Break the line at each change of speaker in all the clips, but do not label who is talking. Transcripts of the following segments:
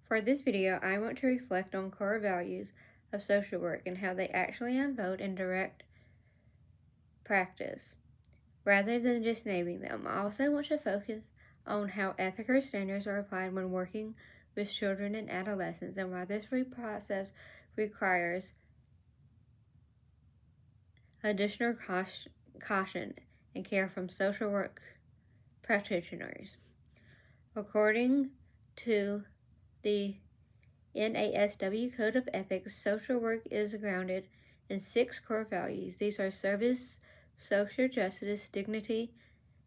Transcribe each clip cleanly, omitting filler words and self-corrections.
For this video, I want to reflect on core values of social work and how they actually unfold in direct practice, rather than just naming them. I also want to focus on how ethical standards are applied when working with children and adolescents and why this process requires additional caution and care from social work practitioners. According to the NASW Code of Ethics, social work is grounded in 6 core values. These are service, social justice, dignity,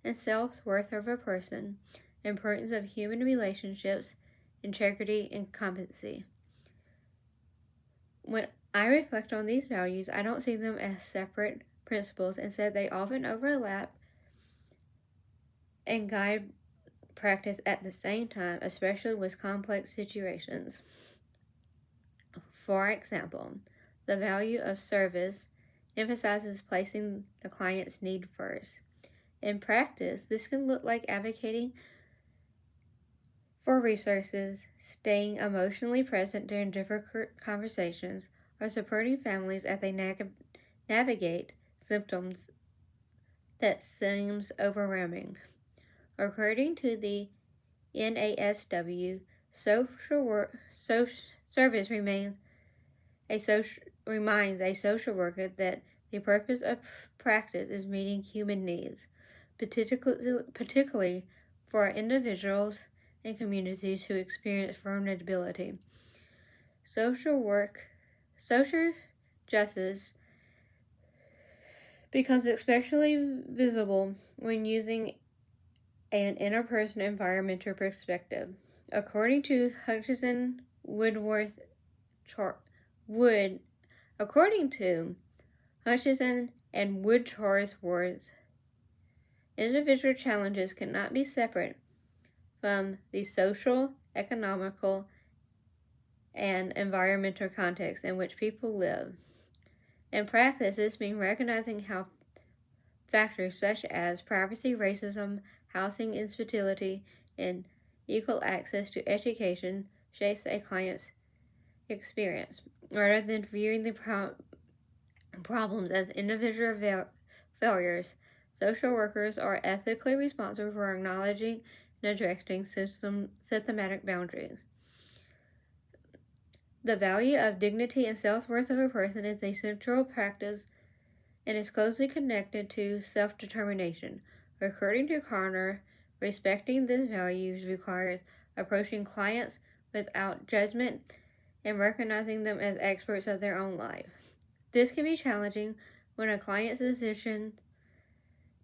and self-worth of a person, importance of human relationships, integrity, and competency. When I reflect on these values, I don't see them as separate principles. Instead, they often overlap and guide practice at the same time, especially with complex situations. For example, the value of service emphasizes placing the client's need first. In practice, this can look like advocating for resources, staying emotionally present during difficult conversations, or supporting families as they navigate symptoms that seems overwhelming. According to the NASW, service reminds a social worker that the purpose of practice is meeting human needs, particularly for individuals and communities who experience vulnerability. Social justice becomes especially visible when using an interpersonal environmental perspective. According to Hutchinson and Woodchorse, individual challenges cannot be separate from the social, economical, and environmental context in which people live. In practice, this means recognizing how factors such as privacy, racism, housing instability, and equal access to education shapes a client's experience, rather than viewing the problems as individual failures. Social workers are ethically responsible for acknowledging and addressing systematic boundaries. The value of dignity and self-worth of a person is a central practice and is closely connected to self-determination. According to Connor, respecting these values requires approaching clients without judgment and recognizing them as experts of their own life. This can be challenging when a client's decisions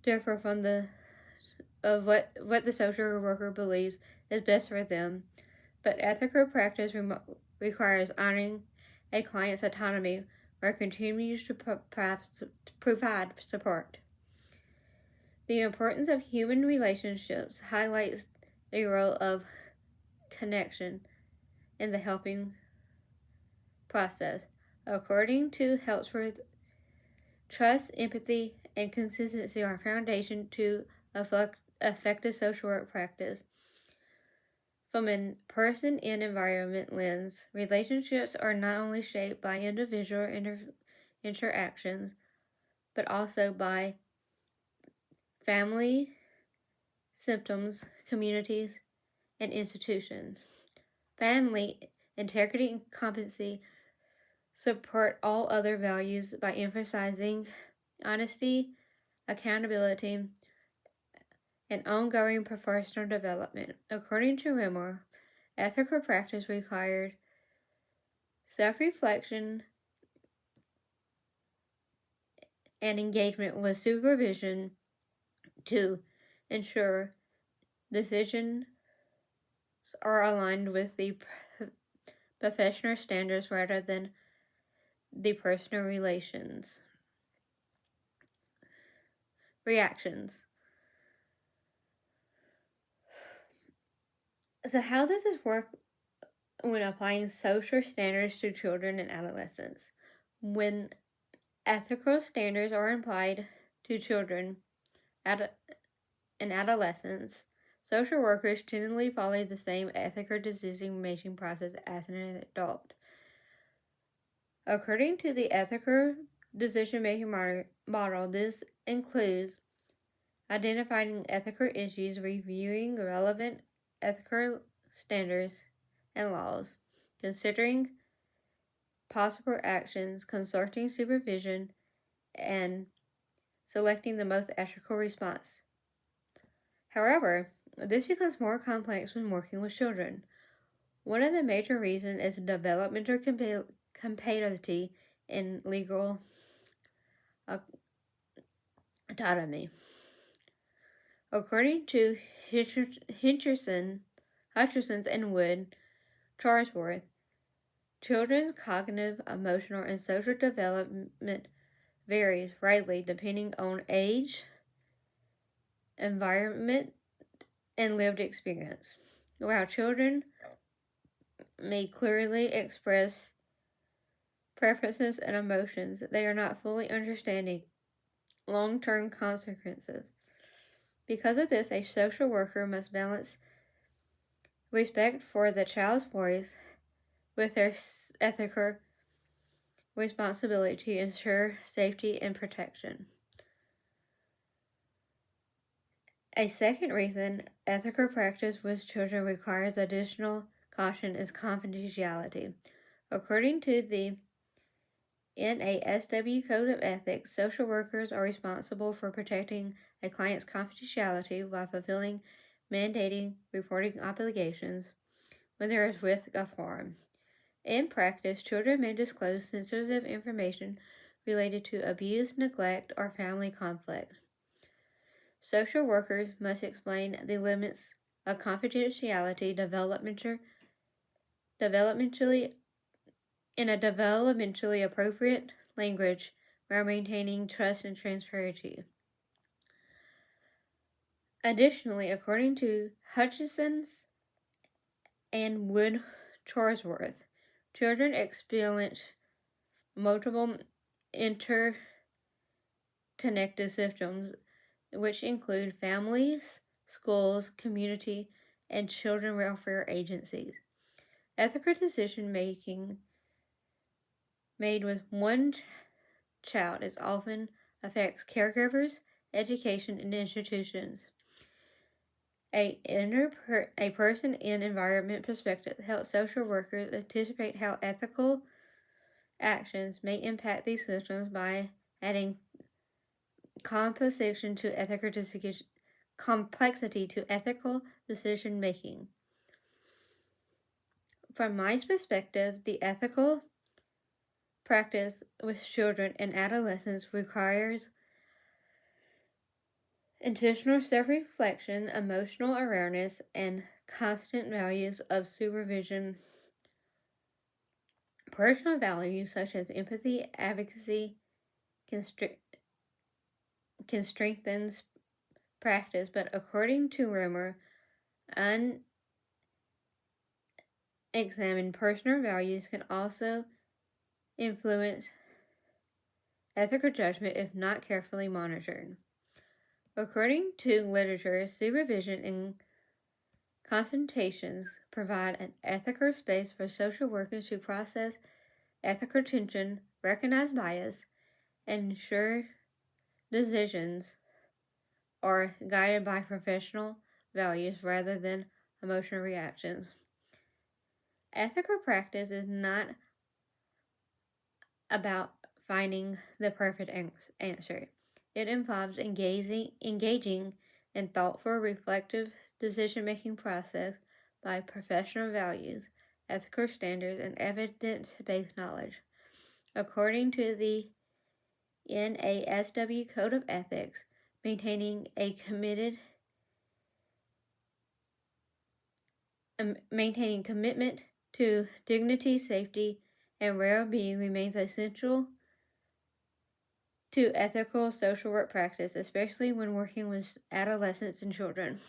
differ from what the social worker believes is best for them, but ethical practice requires honoring a client's autonomy or continues to provide support. The importance of human relationships highlights the role of connection in the helping process. According to Helpsworth, trust, empathy, and consistency are foundation to effective social work practice. From a person and environment lens, relationships are not only shaped by individual interactions, but also by family, symptoms, communities, and institutions. Family, integrity, and competency support all other values by emphasizing honesty, accountability, and ongoing professional development. According to Rimmer, ethical practice required self-reflection and engagement with supervision to ensure decisions are aligned with the professional standards rather than the personal reactions. So how does this work when applying social standards to children and adolescents? When ethical standards are applied to children and adolescents, Social workers generally follow the same ethical decision-making process as an adult. According to the ethical decision-making model, this includes identifying ethical issues, reviewing relevant ethical standards and laws, considering possible actions, consulting supervision, and selecting the most ethical response. However, this becomes more complex when working with children. One of the major reasons is developmental compatibility in legal autonomy. According to Hutcherson's and Wood, Charlesworth, children's cognitive, emotional, and social development varies greatly depending on age, environment, and lived experience. While children may clearly express preferences and emotions, they are not fully understanding long-term consequences. Because of this, a social worker must balance respect for the child's voice with their ethical responsibility to ensure safety and protection. A second reason ethical practice with children requires additional caution is confidentiality. According to the SOCW Code of Ethics, social workers are responsible for protecting a client's confidentiality while fulfilling mandating reporting obligations when there is risk of harm. In practice, children may disclose sensitive information related to abuse, neglect, or family conflict. Social workers must explain the limits of confidentiality developmentally in a developmentally appropriate language while maintaining trust and transparency. Additionally, according to Hutchinson's and Wood Charlesworth, children experience multiple interconnected systems, which include families, schools, community, and children welfare agencies. Ethical decision making made with one child is often affects caregivers, education, and institutions. A person in environment perspective helps social workers anticipate how ethical actions may impact these systems by adding complexity to ethical decision making. From my perspective, the ethical practice with children and adolescents requires intentional self-reflection, emotional awareness, and constant values of supervision. Personal values such as empathy, advocacy can strengthen practice, but according to Romer, unexamined personal values can also influence ethical judgment if not carefully monitored. According to literature, supervision and consultations provide an ethical space for social workers to process ethical tension, recognize bias, and ensure decisions are guided by professional values rather than emotional reactions. Ethical practice is not about finding the perfect answer. It involves engaging in thoughtful, reflective decision-making process by professional values, ethical standards, and evidence-based knowledge. According to the NASW Code of Ethics, maintaining commitment to dignity, safety, and well-being remains essential to ethical social work practice, especially when working with adolescents and children.